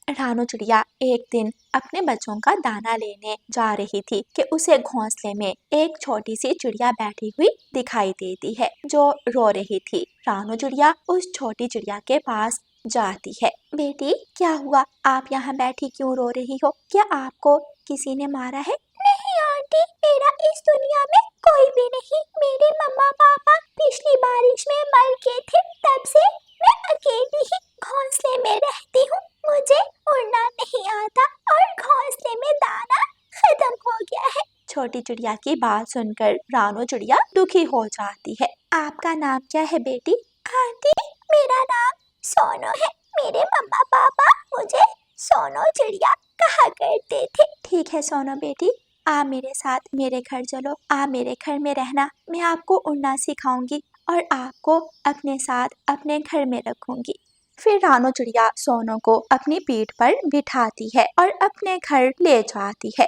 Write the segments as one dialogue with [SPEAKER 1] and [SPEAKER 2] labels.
[SPEAKER 1] रानू चिड़िया एक दिन अपने बच्चों का दाना लेने जा रही थी कि उसे घोंसले में एक छोटी सी चिड़िया बैठी हुई दिखाई देती है जो रो रही थी। रानू चिड़िया उस छोटी चिड़िया के पास जाती है। बेटी, क्या हुआ? आप यहाँ बैठी क्यों रो रही हो? क्या आपको किसी ने मारा है? नहीं आंटी, मेरा इस दुनिया में कोई भी नहीं। मेरे मम्मा पापा पिछली बारिश में मर गए थे, तब से मैं अकेली ही घोंसले में रहती हूँ। मुझे उड़ना नहीं आता और घोंसले में दाना खत्म हो गया है। छोटी चिड़िया की बात सुनकर रानू चिड़िया दुखी हो जाती है। आपका नाम क्या है बेटी? आंटी, मेरा नाम सोनू है। मेरे मम्मा पापा मुझे सोनू चिड़िया कहा करते थे। ठीक है सोनू बेटी, आप मेरे साथ मेरे घर चलो। आप मेरे घर में रहना, मैं आपको उड़ना सिखाऊंगी और आपको अपने साथ अपने घर में रखूंगी। फिर रानू चिड़िया सोनू को अपनी पीठ पर बिठाती है और अपने घर ले जाती है।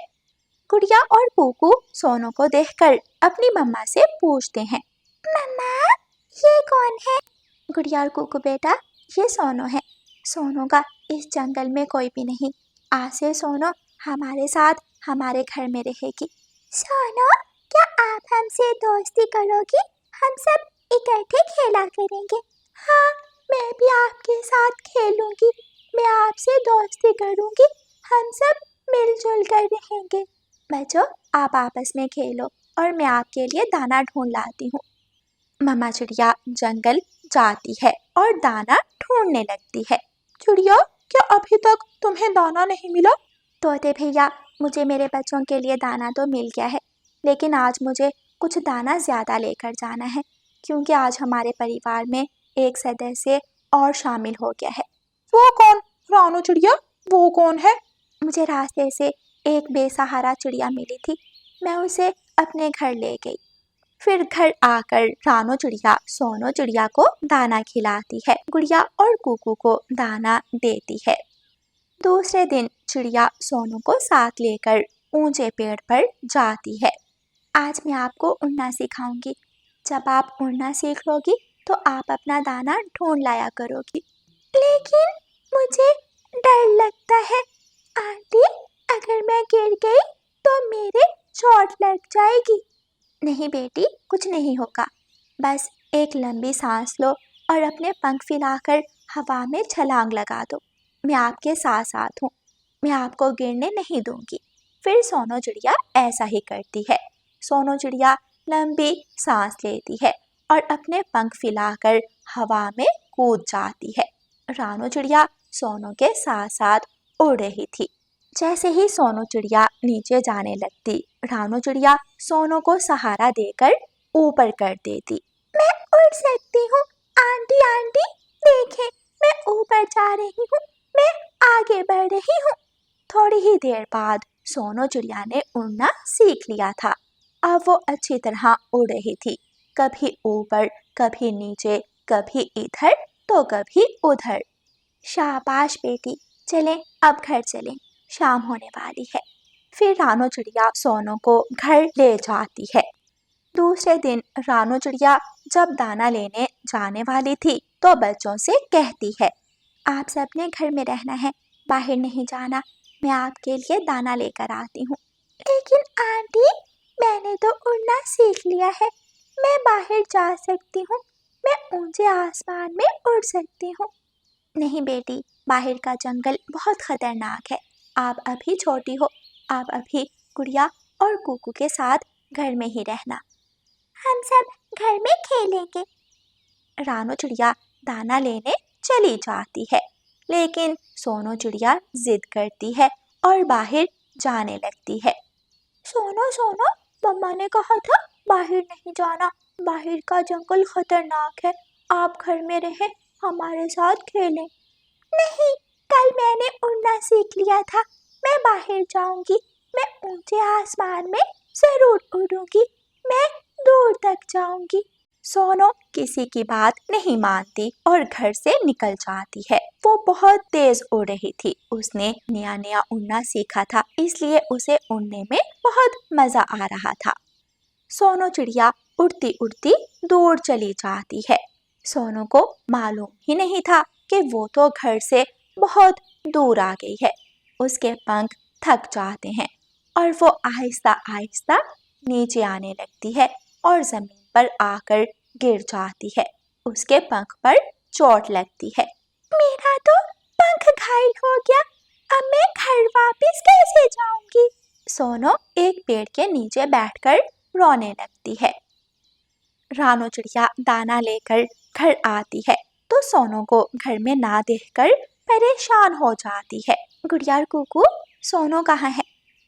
[SPEAKER 1] गुड़िया और कुकू सोनू को देखकर अपनी मम्मा से पूछते हैं, मम्मा, ये कौन है? गुड़िया और कुकू बेटा, ये सोनू है। सोनू का इस जंगल में कोई भी नहीं। आज से सोनू हमारे साथ हमारे घर में रहेगी। सोनू, क्या आप हमसे दोस्ती करोगी? हम सब इकट्ठे खेला करेंगे। हाँ, मैं भी आपके साथ खेलूंगी। मैं आपसे दोस्ती करूंगी। हम सब मिलजुल कर रहेंगे। बच्चों, आप आपस में खेलो और मैं आपके लिए दाना ढूंढ लाती हूँ। मम्मा चिड़िया जंगल जाती है और दाना ढूंढने लगती है। चिड़िया, क्या अभी तक तुम्हें दाना नहीं मिला? तोते भैया, मुझे मेरे बच्चों के लिए दाना तो मिल गया है, लेकिन आज मुझे कुछ दाना ज्यादा लेकर जाना है, क्योंकि आज हमारे परिवार में एक सदस्य और शामिल हो गया है। वो कौन? रानू चिड़िया, वो कौन है? मुझे रास्ते से एक बेसहारा चिड़िया मिली थी, मैं उसे अपने घर ले गई। फिर घर आकर रानू चिड़िया सोनू चिड़िया को दाना खिलाती है, गुड़िया और कुकू को दाना देती है। दूसरे दिन चिड़िया सोनू को साथ लेकर ऊंचे पेड़ पर जाती है। आज मैं आपको उड़ना सिखाऊंगी। जब आप उड़ना सीख लोगी तो आप अपना दाना ढूंढ लाया करोगी। लेकिन मुझे डर लगता है आंटी, अगर मैं गिर गई तो मेरे चोट लग जाएगी। नहीं बेटी, कुछ नहीं होगा। बस एक लंबी सांस लो और अपने पंख फैलाकर हवा में छलांग लगा दो। मैं आपके साथ साथ हूँ, मैं आपको गिरने नहीं दूंगी। फिर सोनू चिड़िया ऐसा ही करती है। सोनू चिड़िया लंबी सांस लेती है और अपने पंख फैलाकर हवा में कूद जाती है। रानू चिड़िया सोनू के साथ साथ उड़ रही थी। जैसे ही सोनू चिड़िया नीचे जाने लगती, रानू चिड़िया सोनू को सहारा देकर ऊपर कर देती। मैं उड़ सकती हूँ आंटी, आंटी देखें, मैं ऊपर जा रही हूँ, मैं आगे बढ़ रही हूँ। थोड़ी ही देर बाद सोनू चिड़िया ने उड़ना सीख लिया था। अब वो अच्छी तरह उड़ रही थी, कभी ऊपर, कभी नीचे, कभी इधर तो कभी उधर। शाबाश बेटी, चलें अब घर चलें, शाम होने वाली है। फिर रानू चिड़िया सोनू को घर ले जाती है। दूसरे दिन रानू चिड़िया जब दाना लेने जाने वाली थी तो बच्चों से कहती है, आप सबने घर में रहना है, बाहर नहीं जाना। मैं आपके लिए दाना लेकर आती हूँ। लेकिन आंटी, मैंने तो उड़ना सीख लिया है, मैं बाहर जा सकती हूँ, मैं ऊंचे आसमान में उड़ सकती हूँ। नहीं बेटी, बाहर का जंगल बहुत खतरनाक है। आप अभी छोटी हो, आप अभी गुड़िया और कुकू के साथ घर में ही रहना। हम सब घर में खेलेंगे। रानू चिड़िया दाना लेने चली जाती है, लेकिन सोनू चिड़िया जिद करती है और बाहर जाने लगती है। सोनू सोनू, मम्मा ने कहा था बाहर नहीं जाना, बाहर का जंगल खतरनाक है, आप घर में रहे, हमारे साथ खेलें। नहीं, कल मैंने उड़ना सीख लिया था, मैं बाहर जाऊंगी, मैं ऊंचे आसमान में जरूर उड़ूंगी, मैं दूर तक जाऊंगी। सोनू किसी की बात नहीं मानती और घर से निकल जाती है। वो बहुत तेज उड़ रही थी, उसने नया नया उड़ना सीखा था, इसलिए उसे उड़ने में बहुत मजा आ रहा था। सोनू चिड़िया उड़ती उड़ती दूर चली जाती है। सोनू को मालूम ही नहीं था कि वो तो घर से बहुत दूर आ गई है। उसके पंख थक जाते हैं और वो आहिस्ता आहिस्ता नीचे आने लगती है और जमीन पर आकर गिर जाती है। उसके पंख पर चोट लगती है। मेरा तो पंख घायल हो गया, अब मैं घर वापस कैसे जाऊंगी? सोनो एक पेड़ के नीचे बैठकर रोने लगती है। रानो चिड़िया दाना लेकर घर आती है तो सोनो को घर में ना देखकर परेशान हो जाती है। गुड़िया और कुकू, सोनो कहाँ है?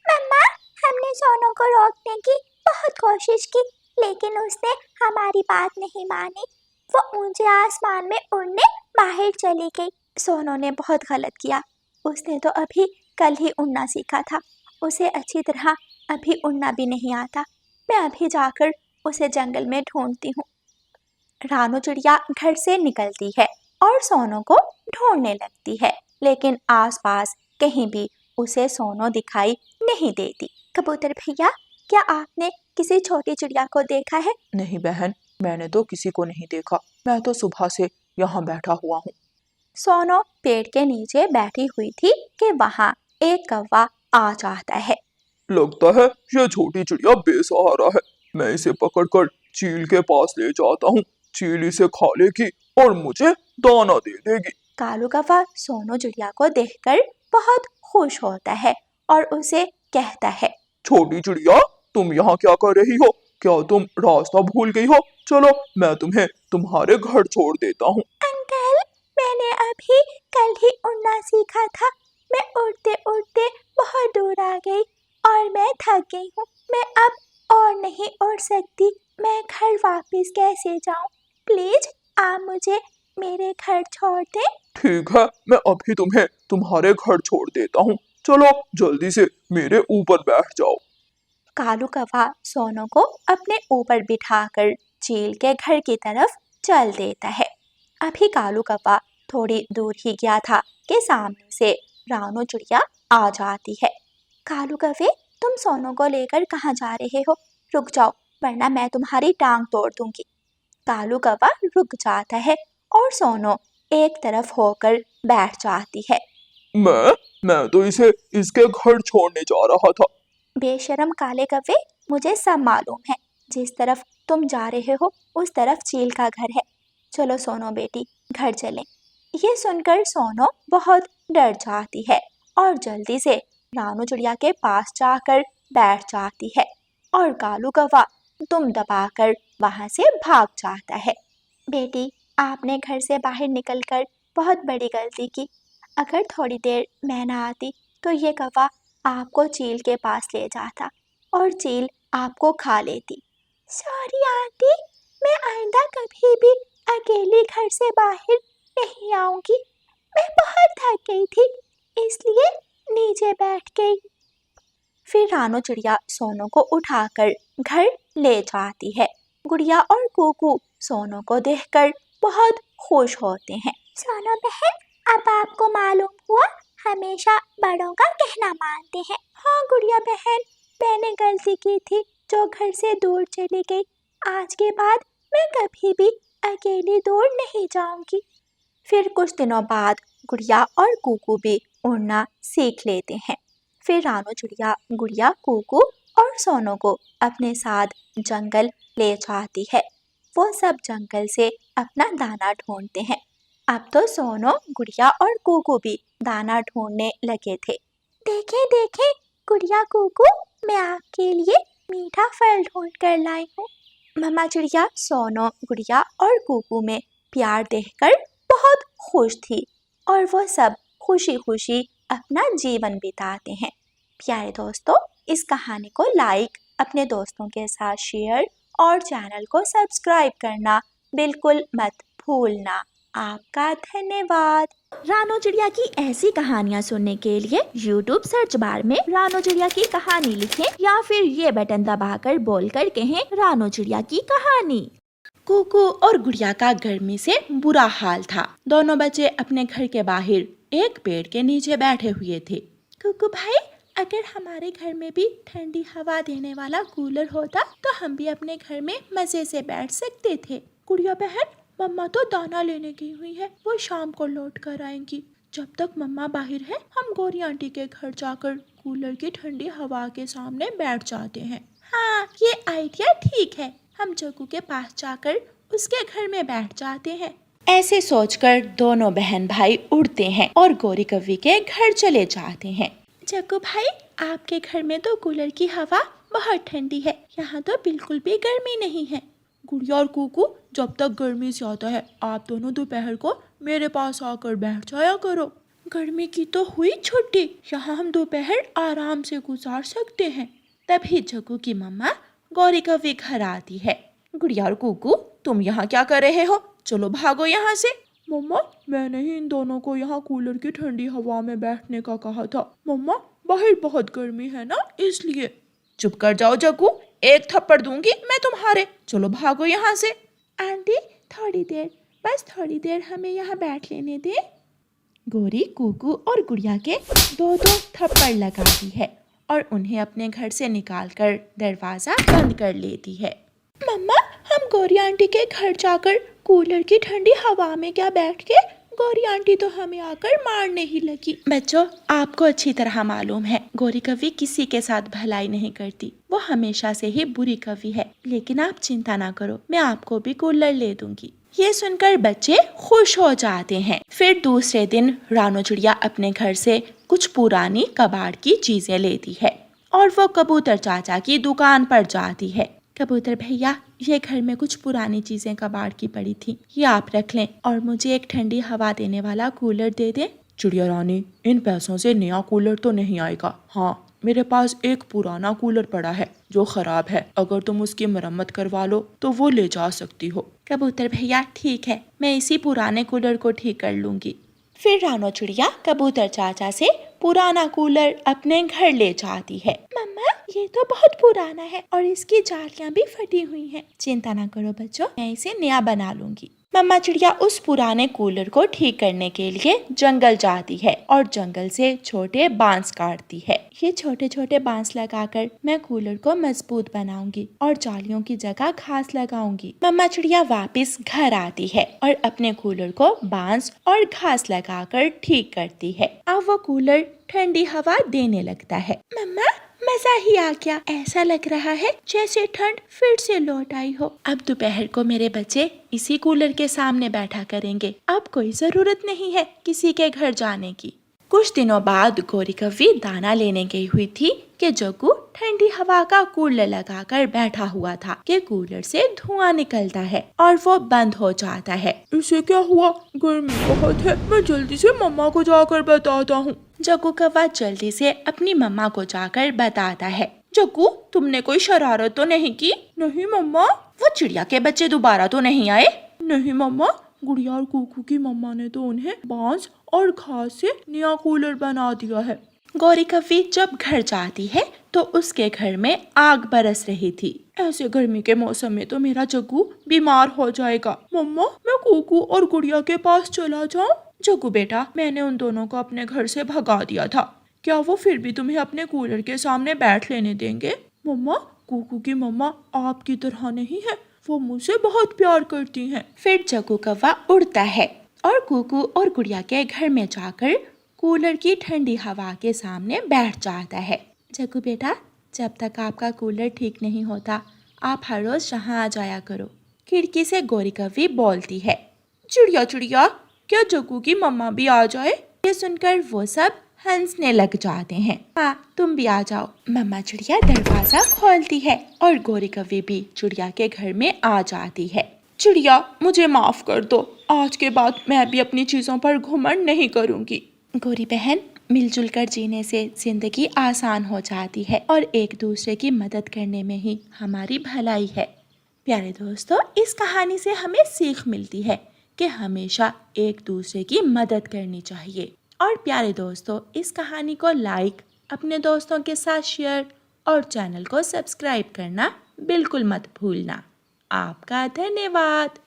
[SPEAKER 1] मम्मा, हमने सोनो को रोकने की बहुत कोशिश की, लेकिन उसने हमारी बात नहीं मानी। वो ऊंचे आसमान में उड़ने बाहर चली गई। सोनो ने बहुत गलत किया। उसने तो अभी कल ही उड़ना सीखा था। उसे अच्छी तरह अभी उड़ना भी नहीं आता। मैं अभी जाकर उसे जंगल में ढूंढती हूँ। रानो चिड़िया घर से निकलती है और सोनो को ढूंढने लगती है, लेकिन आसपास कहीं भी उसे सोनो दिखाई नहीं देती। कबूतर भैया, क्या आपने किसी छोटी चिड़िया को देखा है?
[SPEAKER 2] नहीं बहन, मैंने तो किसी को नहीं देखा। मैं तो सुबह से यहाँ बैठा हुआ हूँ।
[SPEAKER 1] सोनो पेड़ के नीचे बैठी हुई थी कि वहाँ एक कौवा आ जाता है।
[SPEAKER 2] लगता है ये छोटी चिड़िया बेसहारा है। मैं इसे पकड़कर चील के पास ले जाता हूँ। चील इसे खा लेगी और मुझे दाना दे देगी।
[SPEAKER 1] कालू कौवा सोनो चिड़िया को देखकर बहुत खुश होता है और उसे कहता है,
[SPEAKER 2] छोटी चिड़िया, तुम यहाँ क्या कर रही हो? क्या तुम रास्ता भूल गई हो? चलो मैं तुम्हें तुम्हारे घर छोड़ देता हूँ।
[SPEAKER 1] अंकल, मैंने अभी कल ही उड़ना सीखा था। मैं उड़ते उड़ते बहुत दूर आ गई और मैं थक गई हूँ। मैं अब और नहीं उड़ सकती। मैं घर वापस कैसे जाऊँ? प्लीज आप मुझे मेरे घर छोड़ दें।
[SPEAKER 2] ठीक है, मैं अभी तुम्हें तुम्हारे घर छोड़ देता हूँ। चलो जल्दी से मेरे ऊपर बैठ जाओ।
[SPEAKER 1] कालू कौवा सोनो को अपने ऊपर बिठाकर चील के घर की तरफ चल देता है। अभी कालू कौवा थोड़ी दूर ही गया था कि सामने से रानो चिड़िया आ जाती है। कालू कौवे, तुम सोनो को लेकर कहाँ जा रहे हो? रुक जाओ, वरना मैं तुम्हारी टांग तोड़ दूंगी। कालू कौवा रुक जाता है और सोनो एक तरफ होकर बैठ जाती है।
[SPEAKER 2] मैं तो इसे इसके घर छोड़ने जा रहा था।
[SPEAKER 1] बेशरम काले कौवे, मुझे सब मालूम है। जिस तरफ तुम जा रहे हो उस तरफ चील का घर है। चलो सोनो बेटी, घर चलें। ये सुनकर सोनो बहुत डर जाती है और जल्दी से रानू चिड़िया के पास जाकर बैठ जाती है और कालू कौवा दुम दबाकर वहां से भाग जाता है। बेटी, आपने घर से बाहर निकलकर बहुत बड़ी गलती की। अगर थोड़ी देर मैं ना आती तो ये कौवा आपको चील के पास ले जाता और चील आपको खा लेती। सॉरी आंटी, मैं आइंदा कभी भी अकेली घर से बाहर नहीं आऊंगी। मैं बहुत थक गई थी, इसलिए नीचे बैठ गई। फिर रानो चिड़िया सोनो को उठाकर घर ले जाती है। गुड़िया और कुकू सोनो को देखकर बहुत खुश होते हैं। सोनो बहन, अब आपको मालूम हुआ, हमेशा बड़ों का कहना मानते हैं। हाँ गुड़िया बहन, मैंने गलती की थी जो घर से दूर चली गई। आज के बाद मैं कभी भी अकेली दूर नहीं जाऊंगी। फिर कुछ दिनों बाद गुड़िया और कुकू भी उड़ना सीख लेते हैं। फिर रानो चिड़िया गुड़िया, कुकू और सोनो को अपने साथ जंगल ले जाती है। वो सब जंगल से अपना दाना ढूंढते हैं। अब तो सोनो, गुड़िया और कुकू भी दाना ढूंढने लगे थे। देखें देखें गुड़िया कुकू, मैं आपके लिए मीठा फल ढूंढ कर लाई हूँ। मम्मा चिड़िया सोनो, गुड़िया और कुकू में प्यार देखकर बहुत खुश थी और वो सब खुशी खुशी अपना जीवन बिताते हैं। प्यारे दोस्तों, इस कहानी को लाइक, अपने दोस्तों के साथ शेयर और चैनल को सब्सक्राइब करना बिल्कुल मत भूलना। आपका धन्यवाद। रानो चिड़िया की ऐसी कहानियाँ सुनने के लिए YouTube सर्च बार में रानो चिड़िया की कहानी लिखें या फिर ये बटन दबाकर बोलकर कहें रानो चिड़िया की कहानी। कुकू और गुड़िया का गर्मी से बुरा हाल था। दोनों बच्चे अपने घर के बाहर एक पेड़ के नीचे बैठे हुए थे। कुकू भाई, अगर हमारे घर में भी ठंडी हवा देने वाला कूलर होता तो हम भी अपने घर में मजे से बैठ सकते थे। गुड़िया बहन, मम्मा तो दाना लेने गई हुई है, वो शाम को लौट कर आएंगी।
[SPEAKER 3] जब तक मम्मा बाहर है हम गौरी आंटी के घर जाकर कूलर की ठंडी हवा के सामने बैठ जाते हैं। हाँ, ये आइडिया ठीक है। हम जग्गू के पास जाकर उसके घर में बैठ जाते हैं। ऐसे सोचकर दोनों बहन भाई उड़ते हैं और गौरी कव्वी के घर चले जाते हैं। जग्गू भाई, आपके घर में तो कूलर की हवा बहुत ठंडी है, यहाँ तो बिल्कुल भी गर्मी नहीं है। गुड़िया और कुकू, जब तक गर्मी ज्यादा है आप दोनों दोपहर को मेरे पास आकर बैठ जाया करो। गर्मी की तो हुई छुट्टी, यहाँ हम दोपहर आराम से गुजार सकते हैं। तभी जग्गू की मम्मा गौरी कव्वी घर आती है। गुड़िया और कुकू, तुम यहाँ क्या कर रहे हो? चलो भागो यहाँ से। मम्मा, मैंने ही इन दोनों को यहाँ कूलर की ठंडी हवा में बैठने का कहा था। मम्मा, बाहर बहुत गर्मी है ना, इसलिए। चुप कर जाओ जग्गू, एक थप्पड़ दूंगी मैं तुम्हारे। चलो भागो यहाँ से। आंटी, थोड़ी देर, बस थोड़ी देर हमें यहाँ बैठ लेने दे। गौरी कुकू और गुड़िया के दो दो थप्पड़ लगाती है और उन्हें अपने घर से निकालकर दरवाजा बंद कर लेती है। मम्मा, हम गौरी आंटी के घर जाकर कूलर की ठंडी हवा में क्या बैठ के, गौरी आंटी तो हमें आकर मारने ही लगी। बच्चों, आपको अच्छी तरह मालूम है गौरी कव्वी किसी के साथ भलाई नहीं करती, वो हमेशा से ही बुरी कवि है। लेकिन आप चिंता ना करो, मैं आपको भी कूलर ले दूंगी। ये सुनकर बच्चे खुश हो जाते हैं। फिर दूसरे दिन रानो चिड़िया अपने घर से कुछ पुरानी कबाड़ की चीजें लेती है और वो कबूतर चाचा की दुकान पर जाती है। कबूतर भैया, ये घर में कुछ पुरानी चीजें कबाड़ की पड़ी थी, ये आप रख लें और मुझे एक ठंडी हवा देने वाला कूलर दे दें।
[SPEAKER 2] चिड़िया रानी, इन पैसों से नया कूलर तो नहीं आएगा। हाँ, मेरे पास एक पुराना कूलर पड़ा है जो खराब है, अगर तुम उसकी मरम्मत करवा लो तो वो ले जा सकती हो।
[SPEAKER 3] कबूतर भैया, ठीक है, मैं इसी पुराने कूलर को ठीक कर लूंगी। फिर रानो चिड़िया कबूतर चाचा से पुराना कूलर अपने घर ले जाती है। मम्मा, ये तो बहुत पुराना है और इसकी जालियां भी फटी हुई हैं। चिंता ना करो बच्चों, मैं इसे नया बना लूंगी। मम्मा चिड़िया उस पुराने कूलर को ठीक करने के लिए जंगल जाती है और जंगल से छोटे बांस काटती है। ये छोटे छोटे बांस लगाकर मैं कूलर को मजबूत बनाऊंगी और जालियों की जगह घास लगाऊंगी। मम्मा चिड़िया वापस घर आती है और अपने कूलर को बांस और घास लगाकर ठीक करती है। अब वो कूलर ठंडी हवा देने लगता है। मम्मा, मजा ही आ गया, ऐसा लग रहा है जैसे ठंड फिर से लौट आई हो। अब दोपहर को मेरे बच्चे इसी कूलर के सामने बैठा करेंगे, अब कोई जरूरत नहीं है किसी के घर जाने की। कुछ दिनों बाद गौरी कव्वी दाना लेने गई हुई थी कि जग्गू ठंडी हवा का कूलर लगाकर बैठा हुआ था कि कूलर से धुआं निकलता है और वो बंद हो जाता है।
[SPEAKER 2] इसे क्या हुआ? गर्मी बहुत है, मैं जल्दी से मम्मा को जाकर बताता हूँ।
[SPEAKER 3] जग्गू कौवा जल्दी से अपनी मम्मा को जाकर बताता है। जग्गू, तुमने कोई शरारत तो नहीं की?
[SPEAKER 2] नहीं मम्मा।
[SPEAKER 3] वो चिड़िया के बच्चे दोबारा तो नहीं आए?
[SPEAKER 2] नहीं मम्मा, गुड़िया और कुकू की मम्मा ने तो उन्हें बांस और घास से नया कूलर बना दिया है।
[SPEAKER 3] गौरी कव्वी जब घर जाती है तो उसके घर में आग बरस रही थी।
[SPEAKER 2] ऐसे गर्मी के मौसम में तो मेरा जग्गू बीमार हो जाएगा। मम्मा, मैं कुकू और गुड़िया के पास चला जाऊं?
[SPEAKER 3] जग्गू बेटा,
[SPEAKER 2] मैंने उन दोनों को अपने घर से भगा दिया था, क्या वो फिर भी तुम्हें अपने कूलर के सामने बैठ लेने देंगे? मम्मा, कुकू की मम्मा आपकी तरह नहीं है, वो मुझसे बहुत प्यार करती हैं।
[SPEAKER 3] फिर जग्गू कौवा उड़ता है और कुकू और गुड़िया के घर में जाकर कूलर की ठंडी हवा के सामने बैठ जाता है। जग्गू बेटा, जब तक आपका कूलर ठीक नहीं होता आप हर रोज यहाँ आ जाया करो, खिड़की से गौरी कव्वी बोलती है।
[SPEAKER 2] चिड़िया चिड़िया, क्या जग्गू की मम्मा भी आ जाए?
[SPEAKER 3] ये सुनकर वो सब हंसने लग जाते हैं। हाँ, तुम भी आ जाओ। मम्मा चिड़िया दरवाजा खोलती है और गौरी कव्वी भी चिड़िया के घर में आ जाती है।
[SPEAKER 2] चिड़िया, मुझे माफ कर दो, आज के बाद मैं भी अपनी चीजों पर घमंड नहीं करूँगी।
[SPEAKER 3] गौरी बहन, मिलजुल कर जीने से जिंदगी आसान हो जाती है और एक दूसरे की मदद करने में ही हमारी भलाई है। प्यारे दोस्तों, इस कहानी से हमें सीख मिलती है कि हमेशा एक दूसरे की मदद करनी चाहिए। और प्यारे दोस्तों, इस कहानी को लाइक, अपने दोस्तों के साथ शेयर और चैनल को सब्सक्राइब करना बिल्कुल मत भूलना। आपका धन्यवाद।